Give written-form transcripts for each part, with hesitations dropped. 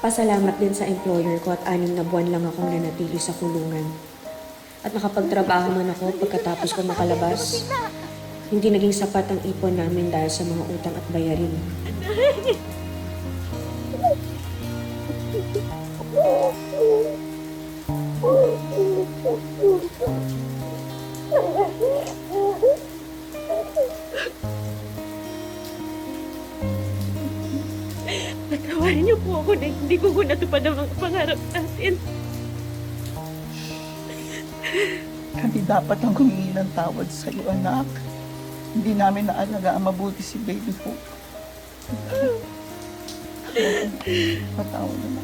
Pasalamat din sa employer ko at 6 na buwan lang akong nanatili sa kulungan. At nakapagtrabaho man ako pagkatapos ko makalabas. Hindi naging sapat ang ipon namin dahil sa mga utang at bayarin. Patawarin niyo po ako na hindi ko natupad ang mga pangarap natin. Kami dapat ang humingi ng tawad sa iyo, anak. Hindi namin naalagaan mabuti si Baby Hope. Patawad na.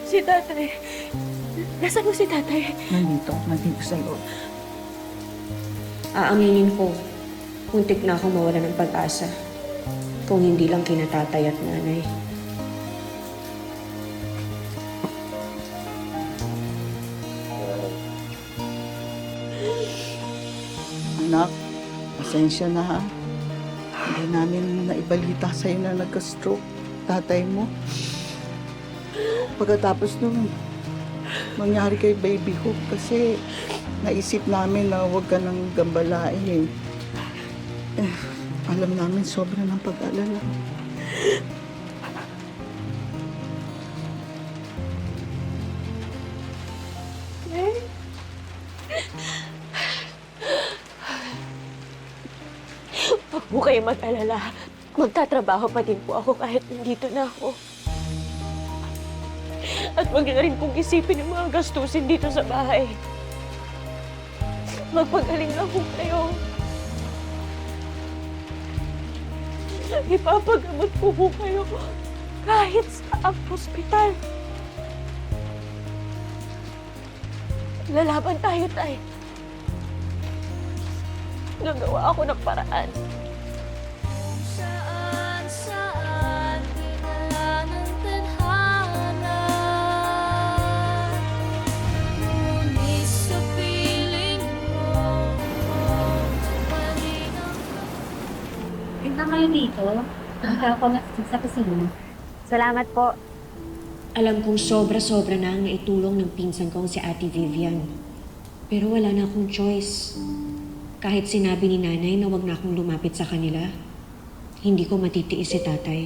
Si tatay. Nasaan mo si tatay? Nandito sa loob. Aaminin ko, muntik na akong mawala ng pag-asa. Kung hindi lang kina tatay at nanay. Anak, pasensya na ha. Hindi namin naibalita sa'yo na nagka-stroke tatay mo. Pagkatapos nung mangyari kay Baby Hope kasi naisip namin na huwag ka nang gambalain eh. Alam namin sobra ng pag-alala. Huwag po kayo mag-alala. Magtatrabaho pa din po ako kahit nandito na ako. At huwag na rin pong isipin yung mga gastusin dito sa bahay. Magpagaling lang po kayo. Ipapagamot po kayo kahit sa ospital. Lalaban tayo, tay. Gagawa ako ng paraan. Saan dinala ng tadhana, ngunit sa piling mo, malinaw. Tignan kayo dito. Punta ako sa kusina. Salamat po. Alam kong sobra-sobra na ang naitulong ng pinsan kong si Ate Vivian. Pero wala na akong choice. Kahit sinabi ni nanay na wag na akong lumapit sa kanila, hindi ko matitiis si tatay.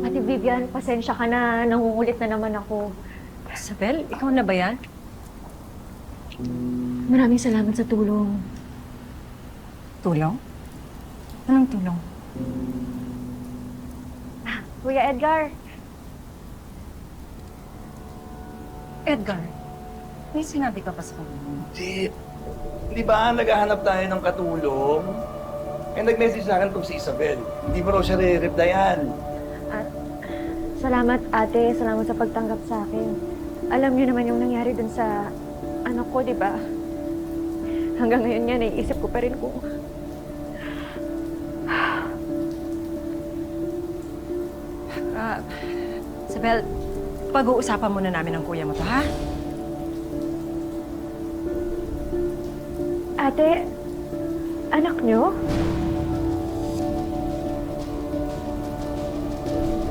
Ate Vivian, pasensya ka na. Nangungulit na naman ako. Isabel, ikaw na ba yan? Maraming salamat sa tulong. Tulong? Anong tulong? Kuya Edgar, Edgar, may sinabi ka pa sa kanya? Di ba naghahanap tayo ng katulong? Eh, nag-message sa akin kung si Isabel. Hindi mo raw siya re-replyan. salamat ate. Salamat sa pagtanggap sa akin. Alam niyo naman yung nangyari dun sa anak ko, di ba? Hanggang ngayon nga, naiisip ko pa rin kung... Isabel, pag-uusapan muna namin ng kuya mo to, ha? Ate, anak niyo?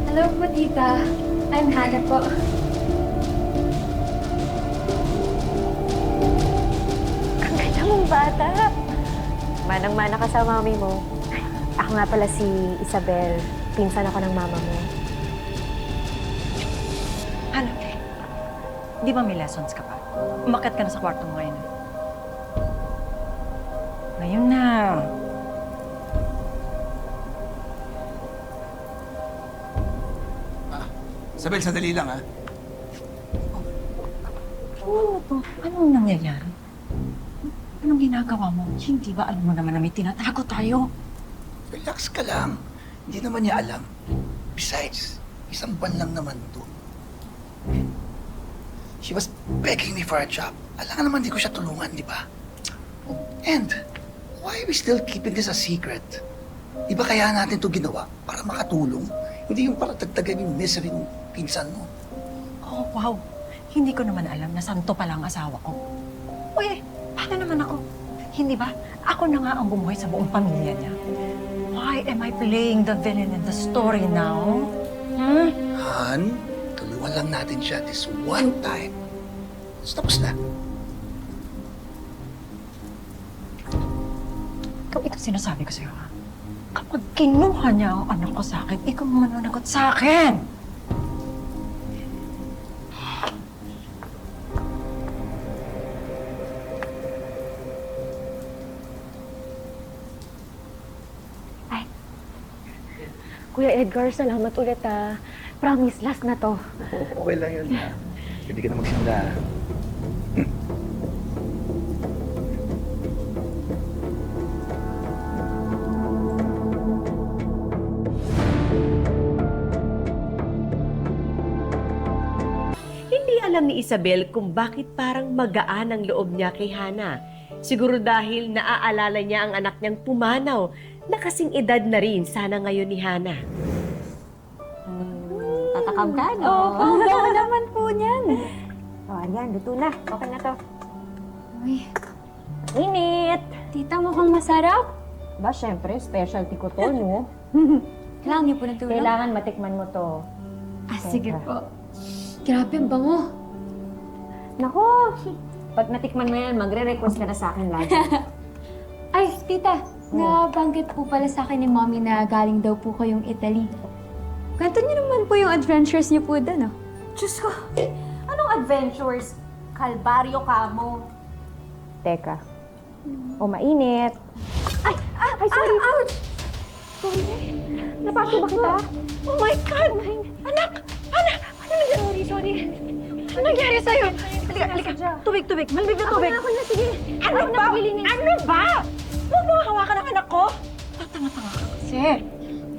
Hello po, tita. I'm Hannah po. Ang ganda mong bata. Manang-mana ka sa mami mo. Ako nga pala si Isabel. Pinsan ako ng mama mo. Ano? Di ba may lessons ka pa? Umakyat ka na sa kwarto mo ngayon. Ngayon na. Isabel, sandali lang, ha? Ano to? Anong nangyayari? Anong ginagawa mo? Hindi ba alam mo naman na may tinatago tayo? Relax ka lang. Hindi naman niya alam. Besides, isang buwan lang naman to. She was begging me for a job. Alam naman di ko siya tulungan, di ba? And, why are we still keeping this a secret? Di ba kaya natin to ginawa para makatulong? Hindi yung para dagdagan yung misery ng pinsan mo. Oh, wow. Hindi ko naman alam na santo pala ang asawa ko. Uy, paano naman ako? Hindi ba? Ako na nga ang bumuhay sa buong pamilya niya. Why am I playing the villain in the story now? Hmm? Han, tulungan lang natin siya this one time. Tapos na. Ikaw, ito sinasabi ko sa'yo, ha? Kapag kinuha niya ang anak ko sa akin, ikaw ang mananagot sa akin! Kuya Edgar, salamat ulit ah. Promise, last na to. Okay lang yun. Hindi ka na magsimula. Hindi alam ni Isabel kung bakit parang magaan ang loob niya kay Hana. Siguro dahil naaalala niya ang anak niyang pumanaw na kasing edad na rin sana ngayon ni Hana. Tatakam ka, no? Oo, ang bango naman po niyan. Oh, ayan, luto na. Okay na to. Uy, Init! tita, mukhang masarap. Ba, syempre, specialty ko to, no? Kailangan niyo po ng tulong? Kailangan matikman mo to. Sige po. Grabe, ang bango. Nako, pag natikman mo yan, magre-request ka na sa akin lagi. Ay, tita, nabanggit po pala sa akin ni mommy na galing daw po kayong Italy. Kwento niyo naman po yung adventures niyo po doon, oh. Diyos ko, anong adventures? Kalbaryo ka mo. Teka. O, mainit. Ay, sorry. Ouch! Sorry. Napasok ba kita? Oh my God! Anak! Anak! Ano nangyari? Sorry. Ano nangyari sa'yo? Halika. Tubig. Malamig na tubig. Ako na, sige. Ano ba? Ano ba? Huwag mo hawakan ang anak ko. Tatanga-tanga ka kasi.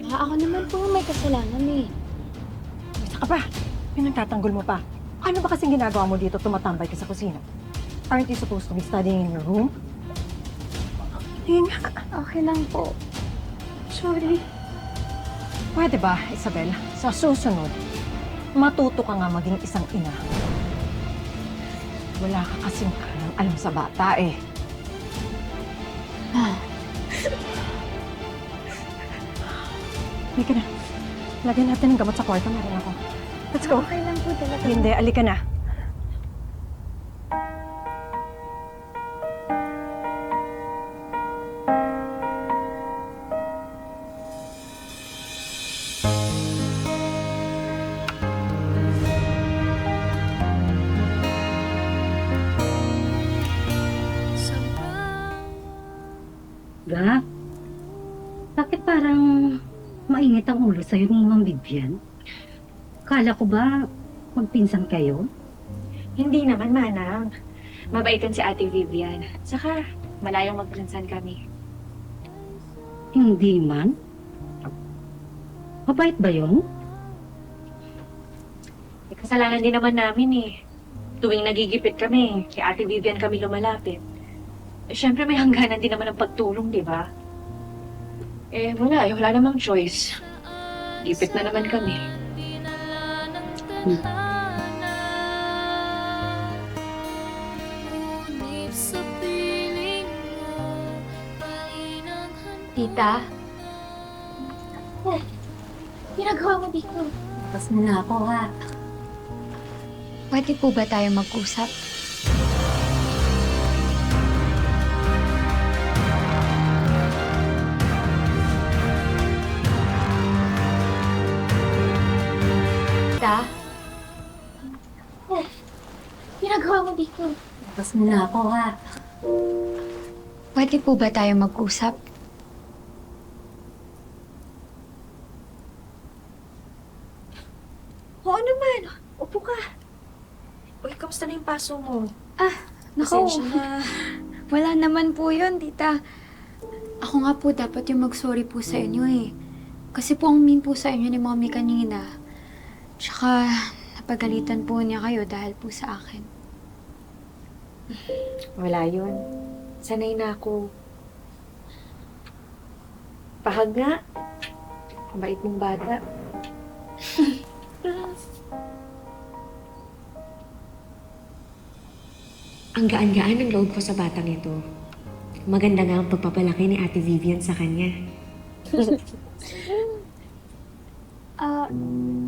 Ako naman po may kasalanan eh. Isa ka pa. Pinagtatanggol mo pa. Ano ba kasing ginagawa mo dito tumatambay ka sa kusina? Aren't you supposed to be studying in your room? Hindi nga. Okay lang po. Sorry. Pwede ba, Isabel, sa susunod, matuto ka nga maging isang ina. Wala ka kasing alam sa bata eh. Halika na. Lagyan natin ng gamot sa kwarto. Meron ako. Let's go. Okay lang po talaga. Hindi, alika na. Ga, bakit parang mainit ang ulo sa'yo ni Ma'am Vivian? Kala ko ba magpinsan kayo? Hindi naman, Manang. Mabaitan si Ate Vivian. Saka, malayong magpinsan kami. Hindi man. Mabait ba yun? Kasalanan din naman namin eh. Tuwing nagigipit kami, kay Ate Vivian kami lumalapit. Siyempre may hangganan din naman ang pagtulong, di ba? Wala namang choice. Gipit na naman kami. Dinala ng tadhana. Ngunit sa piling mo, pahinang handa. Tita? Ginagawa mo dito? Tapos mo na ako, ha? Pwede po ba tayo mag-usap? Tita? Ginagawa mo dito? Tapos mo na ako, ha? Pwede po ba tayo mag-usap? Oo naman. Upo ka. Uy, kamusta na yung paso mo? Nako, Pasensya na. wala naman po yun, tita. Ako nga po dapat yung mag-sorry po sa inyo eh. Kasi po ang mean po sa inyo ni mommy kanina. Tsaka napagalitan po niya kayo dahil po sa akin. Wala yun. Sanay na ako. Pahag nga. Mabait mong bata. Ang gaan-gaan ng loob ko sa batang ito. maganda nga ang pagpapalaki ni Ate Vivian sa kanya.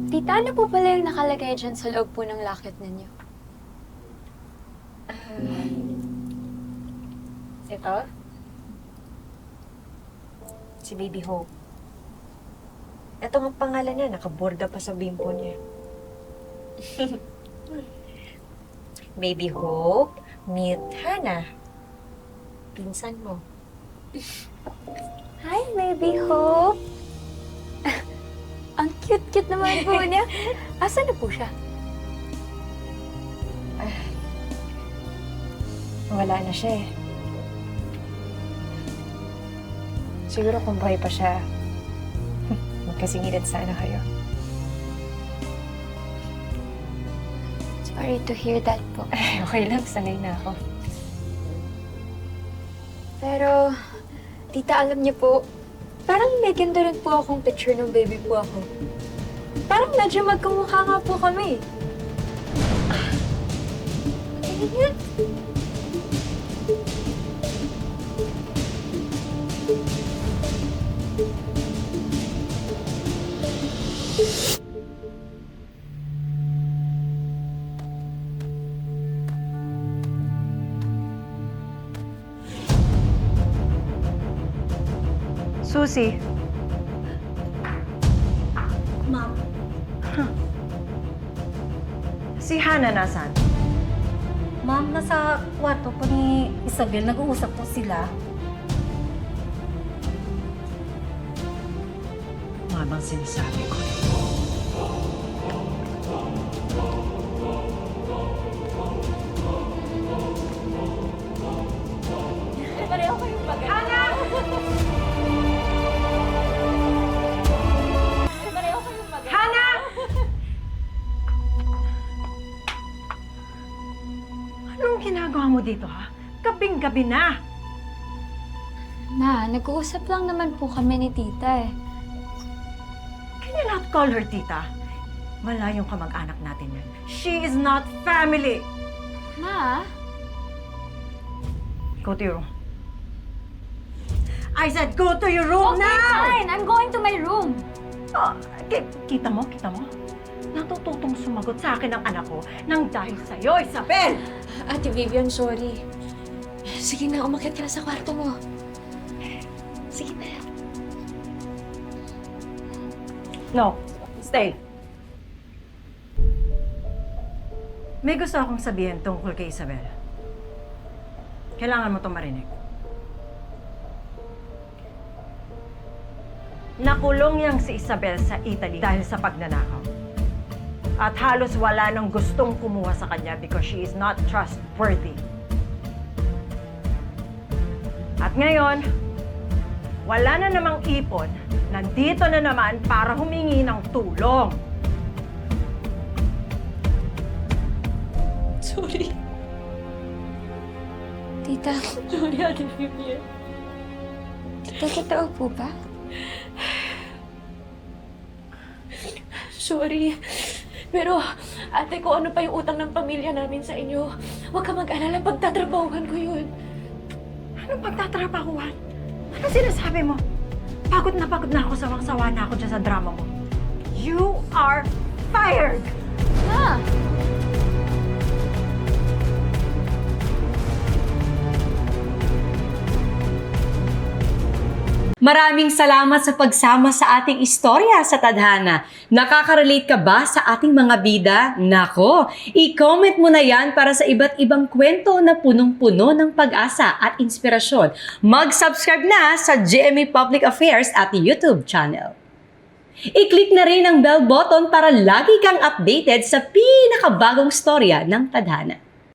Tita, ano po pala yung nakalagay dyan sa loob po ng locket ninyo? Ito? Si Baby Hope. Ito ang pangalan niya, nakaborda pa sa bimpo niya. Baby Hope, meet Hannah. Pinsan mo. Hi, Baby Hope! Ang cute-cute naman po niya. Asan na po siya? Wala na siya eh. Siguro kung buhay pa siya, magkasingilid sana kayo. Sorry to hear that po. Okay lang, sanay na ako. Pero, tita, alam niyo po, parang may ganda rin po akong picture ng baby po ako. Parang medyo magkamukha nga po kami. Tingin niya. Susie. Ma'am. Si Hannah nasaan? Ma'am, nasa kwarto po ni Isabel. Nag-uusap po sila. Mamang sinasabi ko. Anong ginagawa mo dito, ha? Gabing-gabi na. Ma, nag-uusap lang naman po kami ni tita eh. Can you not call her tita? Malayong kamag-anak natin yan. She is not family. Ma? Go to your room. I said go to your room Okay, now! fine. I'm going to my room. Oh, kita mo? Natututong sumagot sa akin ang anak ko nang dahil sa'yo, Isabel! Ate Vivian, sorry. Sige na, umakyat ka na sa kwarto mo. Sige na. No, stay. May gusto akong sabihin tungkol kay Isabel. Kailangan mo itong marinig. Nakulong yang si Isabel sa Italy dahil sa pagnanakaw. At halos wala nang gustong kumuha sa kanya because she is not trustworthy. At ngayon, wala na namang ipon, nandito na naman para humingi ng tulong. Sorry. Tita, Sorry, Ate Vivian. tita, totoo po ba? Sorry. Pero, ate ko, ano pa yung utang ng pamilya namin sa inyo? Huwag ka mag-alala, pagtatrabahuhan ko yun. Anong pagtatrabahuhan? Ano sinasabi mo? Pagod na ako, sawang-sawa na ako dyan sa drama mo. You are fired! Ma! Maraming salamat sa pagsama sa ating istorya sa Tadhana. Nakaka-relate ka ba sa ating mga bida? Nako, i-comment mo na yan para sa iba't ibang kwento na punong-puno ng pag-asa at inspirasyon. Mag-subscribe na sa GMA Public Affairs at YouTube channel. I-click na rin ang bell button para lagi kang updated sa pinakabagong storya ng Tadhana.